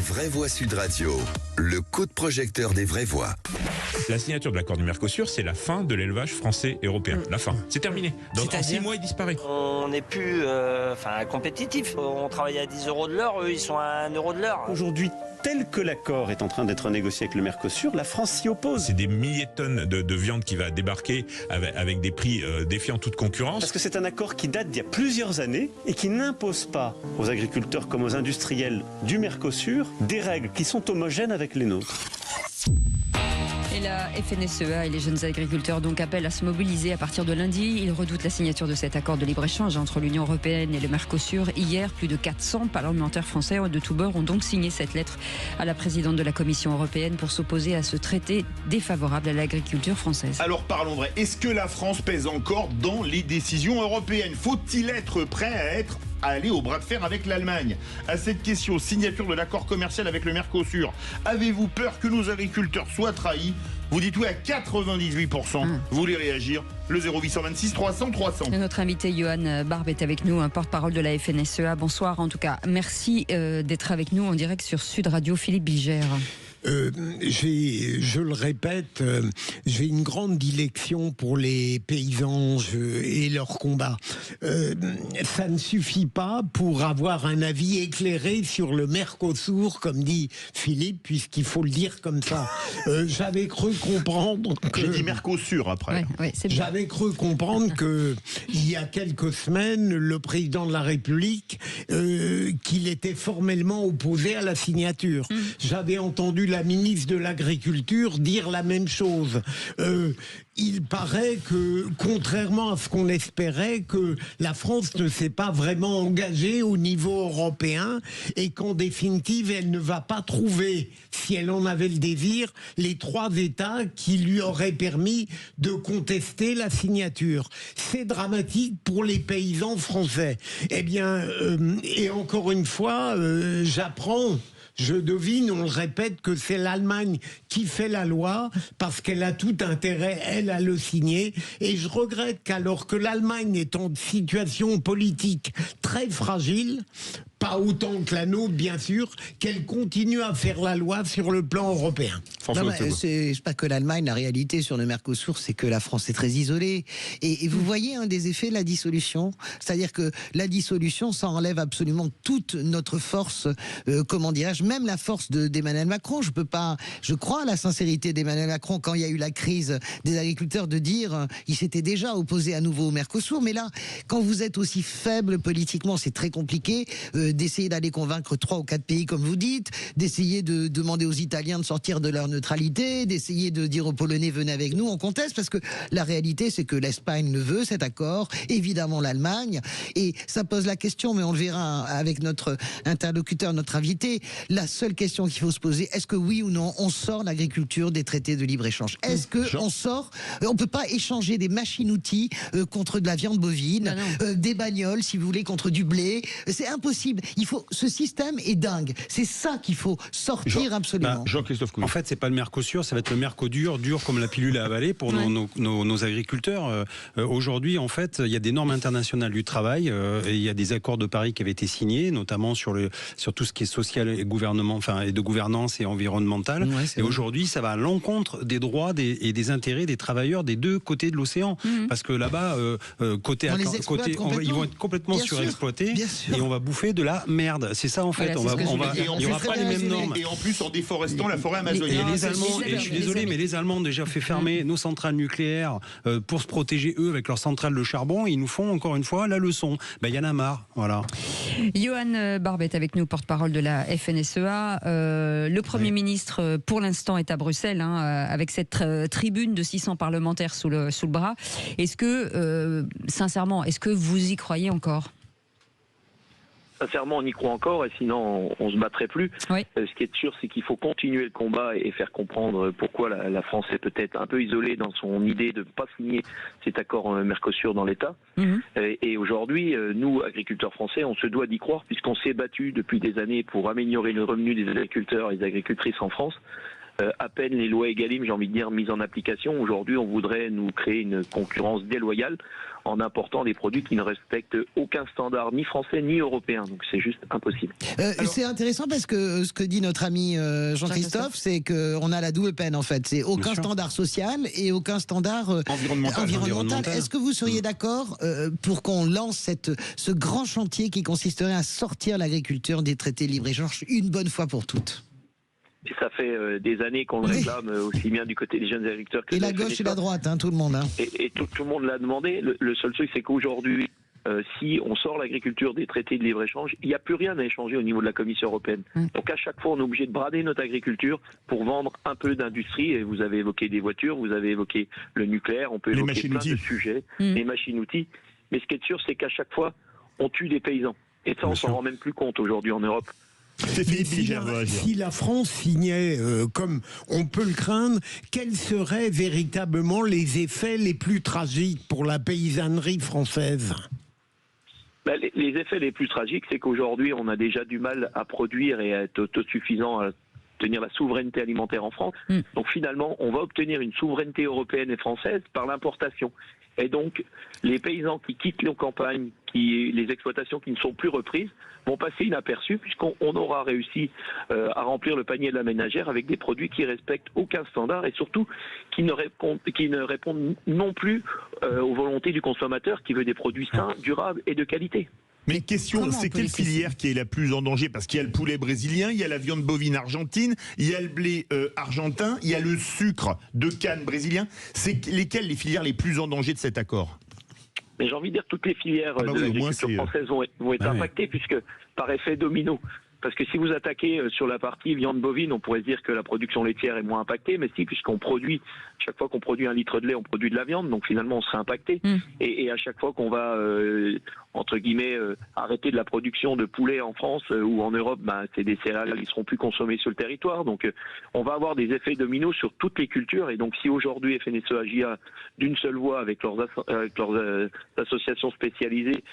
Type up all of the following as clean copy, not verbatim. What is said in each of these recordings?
vraies voix Sud Radio, le coup de projecteur des vraies voix. La signature de l'accord du Mercosur, c'est la fin de l'élevage français et européen. La fin. C'est terminé. Donc, en 6 mois, il disparaît. On n'est plus compétitif. On travaille à 10 € de l'heure, eux ils sont à 1 € de l'heure. Aujourd'hui, tel que l'accord est en train d'être négocié avec le Mercosur, la France s'y oppose. C'est des milliers de tonnes de viande qui va débarquer avec des prix défiant toute concurrence. Parce que c'est un accord qui date d'il y a plusieurs années et qui n'impose pas aux agriculteurs comme aux industriels du Mercosur des règles qui sont homogènes avec les nôtres. Et la FNSEA et les jeunes agriculteurs donc appellent à se mobiliser à partir de lundi. Ils redoutent la signature de cet accord de libre-échange entre l'Union européenne et le Mercosur. Hier, plus de 400 parlementaires français de tous bords ont donc signé cette lettre à la présidente de la Commission européenne pour s'opposer à ce traité défavorable à l'agriculture française. Alors parlons vrai, est-ce que la France pèse encore dans les décisions européennes ? Faut-il être prêt à aller au bras de fer avec l'Allemagne ? À cette question, signature de l'accord commercial avec le Mercosur, avez-vous peur que nos agriculteurs soient trahis ? Vous dites oui à 98%. Vous voulez réagir ? Le 0826 300 300. Notre invité Johan Barbe est avec nous, un porte-parole de la FNSEA. Bonsoir en tout cas. Merci d'être avec nous en direct sur Sud Radio. Philippe Bilger. Je le répète, j'ai une grande dilection pour les paysans et leur combat. Ça ne suffit pas pour avoir un avis éclairé sur le Mercosur, comme dit Philippe, puisqu'il faut le dire comme ça. J'avais cru comprendre que... J'ai dit Mercosur après. Ouais, J'avais cru comprendre que il y a quelques semaines, le président de la République, qu'il était formellement opposé à la signature. J'avais entendu la ministre de l'Agriculture dire la même chose. Il paraît que, contrairement à ce qu'on espérait, que la France ne s'est pas vraiment engagée au niveau européen et qu'en définitive, elle ne va pas trouver, si elle en avait le désir, les 3 États qui lui auraient permis de contester la signature. C'est dramatique pour les paysans français. Eh bien, et encore une fois, j'apprends... Je devine, on le répète, que c'est l'Allemagne qui fait la loi parce qu'elle a tout intérêt, elle, à le signer. Et je regrette qu'alors que l'Allemagne est en situation politique très fragile, pas autant que la nôtre, bien sûr, qu'elle continue à faire la loi sur le plan européen. C'est pas que l'Allemagne, la réalité sur le Mercosur, c'est que la France est très isolée. Et vous voyez un des effets de la dissolution. C'est-à-dire que la dissolution, ça enlève absolument toute notre force, comment dirais-je, même la force d'Emmanuel Macron. Je crois à la sincérité d'Emmanuel Macron quand il y a eu la crise des agriculteurs de dire il s'était déjà opposé à nouveau au Mercosur. Mais là, quand vous êtes aussi faible politiquement, c'est très compliqué d'essayer d'aller convaincre 3 ou 4 pays, comme vous dites, d'essayer de demander aux Italiens de sortir de leur neutralité, d'essayer de dire aux Polonais venez avec nous, on conteste, parce que la réalité c'est que l'Espagne le veut, cet accord, évidemment l'Allemagne, et ça pose la question, mais on le verra avec notre interlocuteur, notre invité, la seule question qu'il faut se poser, est-ce que oui ou non on sort l'agriculture des traités de libre-échange ? Est-ce que on sort, on peut pas échanger des machines-outils contre de la viande bovine, des bagnoles si vous voulez contre du blé, c'est impossible. Ce système est dingue. C'est ça qu'il faut sortir absolument. Jean-Christophe Couy. En fait, c'est pas le Mercosur, ça va être le Mercodur, dur comme la pilule à avaler pour nos agriculteurs. Aujourd'hui, en fait, il y a des normes internationales du travail et il y a des accords de Paris qui avaient été signés, notamment sur tout ce qui est social et et de gouvernance et environnemental. Et aujourd'hui, ça va à l'encontre des droits et des intérêts des travailleurs des 2 côtés de l'océan. Parce que là-bas, ils vont être complètement surexploités et on va bouffer de la merde. C'est ça en fait. Voilà, il n'y aura pas les mêmes normes. Et en plus, en déforestant la forêt amazonienne. Et les Allemands, je suis désolé, mais les Allemands ont déjà fait fermer nos centrales nucléaires pour se protéger eux avec leurs centrales de charbon. Ils nous font encore une fois la leçon. Il y en a marre. Voilà. Johan Barbe est avec nous, porte-parole de la FNSEA. Le Premier ministre, pour l'instant, est à Bruxelles, avec cette tribune de 600 parlementaires sous le bras. Est-ce que, sincèrement, est-ce que vous y croyez encore ? Sincèrement, on y croit encore, et sinon on se battrait plus. Oui. Ce qui est sûr, c'est qu'il faut continuer le combat et faire comprendre pourquoi la France est peut-être un peu isolée dans son idée de ne pas signer cet accord Mercosur dans l'État. Et aujourd'hui, nous, agriculteurs français, on se doit d'y croire, puisqu'on s'est battu depuis des années pour améliorer le revenu des agriculteurs et des agricultrices en France. à peine les lois Egalim, j'ai envie de dire, mises en application. Aujourd'hui, on voudrait nous créer une concurrence déloyale en important des produits qui ne respectent aucun standard ni français ni européen. Donc c'est juste impossible. C'est intéressant parce que ce que dit notre ami Jean-Christophe, c'est qu'on a la double peine en fait. C'est aucun standard social et aucun standard environnemental. Est-ce que vous seriez d'accord pour qu'on lance ce grand chantier qui consisterait à sortir l'agriculture des traités de libre-échange une bonne fois pour toutes? Et ça fait des années qu'on le réclame, aussi bien du côté des jeunes agriculteurs que et la gauche et la droite, tout le monde. Et tout le monde l'a demandé. Le seul truc, c'est qu'aujourd'hui, si on sort l'agriculture des traités de libre-échange, il n'y a plus rien à échanger au niveau de la Commission européenne. Donc à chaque fois, on est obligé de brader notre agriculture pour vendre un peu d'industrie. Et vous avez évoqué des voitures, vous avez évoqué le nucléaire, on peut évoquer plein de sujets, les machines-outils. Mais ce qui est sûr, c'est qu'à chaque fois, on tue des paysans. Et ça, on s'en rend même plus compte aujourd'hui en Europe. Si la France signait, comme on peut le craindre, quels seraient véritablement les effets les plus tragiques pour la paysannerie française? Les effets les plus tragiques, c'est qu'aujourd'hui, on a déjà du mal à produire et à être autosuffisant, à obtenir la souveraineté alimentaire en France. Donc finalement, on va obtenir une souveraineté européenne et française par l'importation. Et donc, les paysans qui quittent nos campagnes, les exploitations qui ne sont plus reprises, vont passer inaperçus puisqu'on aura réussi à remplir le panier de la ménagère avec des produits qui respectent aucun standard et surtout qui ne répondent non plus aux volontés du consommateur qui veut des produits sains, durables et de qualité. Mais question, c'est quelle filière qui est la plus en danger? Parce qu'il y a le poulet brésilien, il y a la viande bovine argentine, il y a le blé argentin, il y a le sucre de canne brésilien. C'est lesquelles les filières les plus en danger de cet accord? Mais j'ai envie de dire toutes les filières de l'agriculture française vont être impactées puisque par effet domino. Parce que si vous attaquez sur la partie viande bovine, on pourrait se dire que la production laitière est moins impactée, mais si, puisqu'on produit, chaque fois qu'on produit 1 litre de lait, on produit de la viande, donc finalement on serait impacté. Et à chaque fois qu'on va, entre guillemets, arrêter de la production de poulet en France ou en Europe, c'est des céréales qui seront plus consommées sur le territoire. Donc on va avoir des effets dominos sur toutes les cultures. Et donc si aujourd'hui FNSE agit d'une seule voix avec leurs associations spécialisées,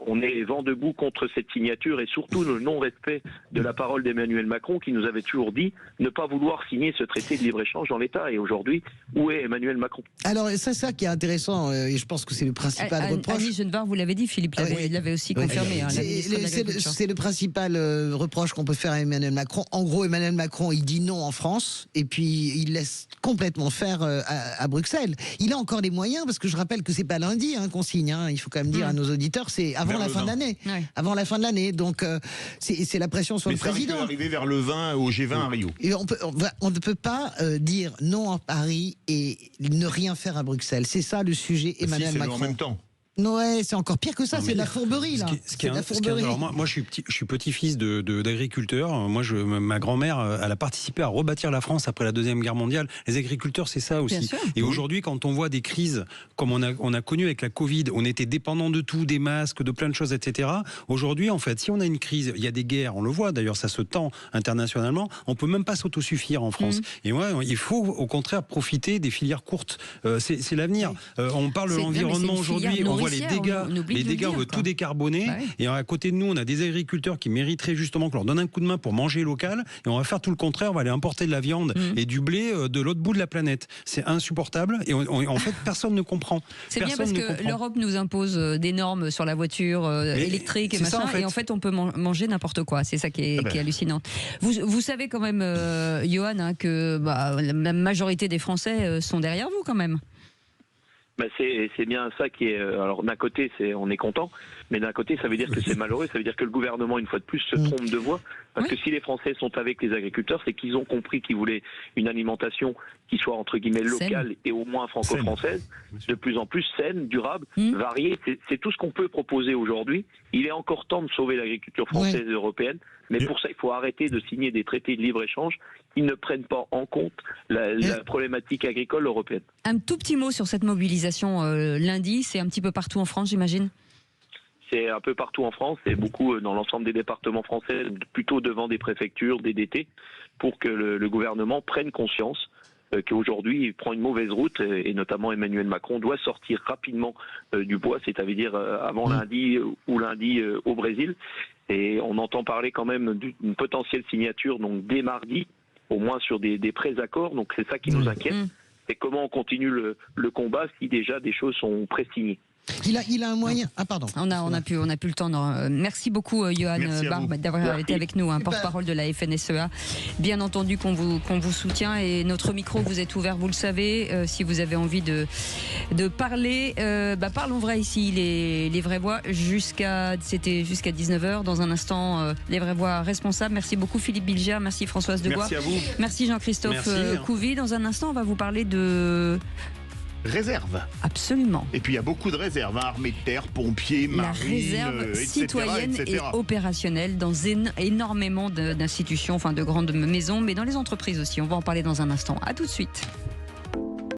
on est vent debout contre cette signature et surtout le non-respect de la parole d'Emmanuel Macron qui nous avait toujours dit ne pas vouloir signer ce traité de libre-échange dans l'État. Et aujourd'hui, où est Emmanuel Macron? Alors c'est ça qui est intéressant et je pense que c'est le principal reproche. Annie Genevard, vous l'avez dit, Philippe l'avait aussi confirmé. C'est le principal reproche qu'on peut faire à Emmanuel Macron. En gros, Emmanuel Macron, il dit non en France et puis il laisse complètement faire à Bruxelles. Il a encore les moyens parce que je rappelle que c'est pas lundi qu'on signe. Il faut quand même dire à nos auditeurs, c'est avant la fin de l'année. Avant la fin de l'année. Donc c'est la pression sur le président. Mais arriver vers le 20 au G20 à Rio. Et on ne peut pas dire non à Paris et ne rien faire à Bruxelles. C'est ça le sujet Emmanuel Macron. En même temps. Ouais, c'est encore pire que ça, c'est de la fourberie là. Alors moi je suis petit-fils d'agriculteur. Moi ma grand-mère elle a participé à rebâtir la France après la Deuxième Guerre mondiale. Les agriculteurs c'est ça aussi. Et aujourd'hui quand on voit des crises comme on a connu avec la Covid, on était dépendant de tout, des masques, de plein de choses, etc. Aujourd'hui en fait si on a une crise, il y a des guerres, on le voit d'ailleurs ça se tend internationalement, on peut même pas s'autosuffire en France. Et il faut au contraire profiter des filières courtes. C'est l'avenir. On parle de l'environnement aujourd'hui, on voit les dégâts, on veut tout décarboner. Et à côté de nous, on a des agriculteurs qui mériteraient justement qu'on leur donne un coup de main pour manger local. Et on va faire tout le contraire, on va aller importer de la viande et du blé de l'autre bout de la planète. C'est insupportable. Et en fait, personne ne comprend. C'est bien parce que l'Europe nous impose des normes sur la voiture électrique et machin. Ça, et en fait, on peut manger n'importe quoi. C'est ça qui est hallucinant. Vous savez quand même, Johan, que la majorité des Français sont derrière vous quand même. C'est bien ça qui est... Alors d'un côté, on est content, mais d'un côté, ça veut dire que c'est malheureux, ça veut dire que le gouvernement, une fois de plus, se trompe de voie. Parce que si les Français sont avec les agriculteurs, c'est qu'ils ont compris qu'ils voulaient une alimentation qui soit, entre guillemets, locale et au moins franco-française, de plus en plus saine, durable, variée. C'est tout ce qu'on peut proposer aujourd'hui. Il est encore temps de sauver l'agriculture française et européenne, mais pour ça, il faut arrêter de signer des traités de libre-échange qui ne prennent pas en compte la problématique agricole européenne. Un tout petit mot sur cette mobilisation lundi, c'est un petit peu partout en France, j'imagine? C'est un peu partout en France, c'est beaucoup dans l'ensemble des départements français, plutôt devant des préfectures, des DT, pour que le gouvernement prenne conscience qu'aujourd'hui il prend une mauvaise route et notamment Emmanuel Macron doit sortir rapidement du bois, c'est-à-dire avant lundi ou lundi au Brésil. Et on entend parler quand même d'une potentielle signature donc dès mardi. au moins sur des pré-accords. Donc c'est ça qui nous inquiète. C'est comment on continue le combat si déjà des choses sont pré-signées. Il a un moyen. Ah pardon. On a plus le temps. Merci beaucoup Johan Barbe d'avoir été avec nous, porte-parole de la FNSEA. Bien entendu qu'on vous soutient et notre micro vous est ouvert, vous le savez. Si vous avez envie de parler, parlons vrai ici, les vraies voix c'était jusqu'à 19h. Dans un instant, les vraies voix responsables. Merci beaucoup Philippe Bilger, merci Françoise Degois. Merci à vous. Merci Jean-Christophe Couvi. Dans un instant, on va vous parler de réserve. Absolument. Et puis il y a beaucoup de réserves, armée de terre, pompiers, marine, la réserve citoyenne et opérationnelle dans énormément d'institutions, de grandes maisons, mais dans les entreprises aussi. On va en parler dans un instant. À tout de suite.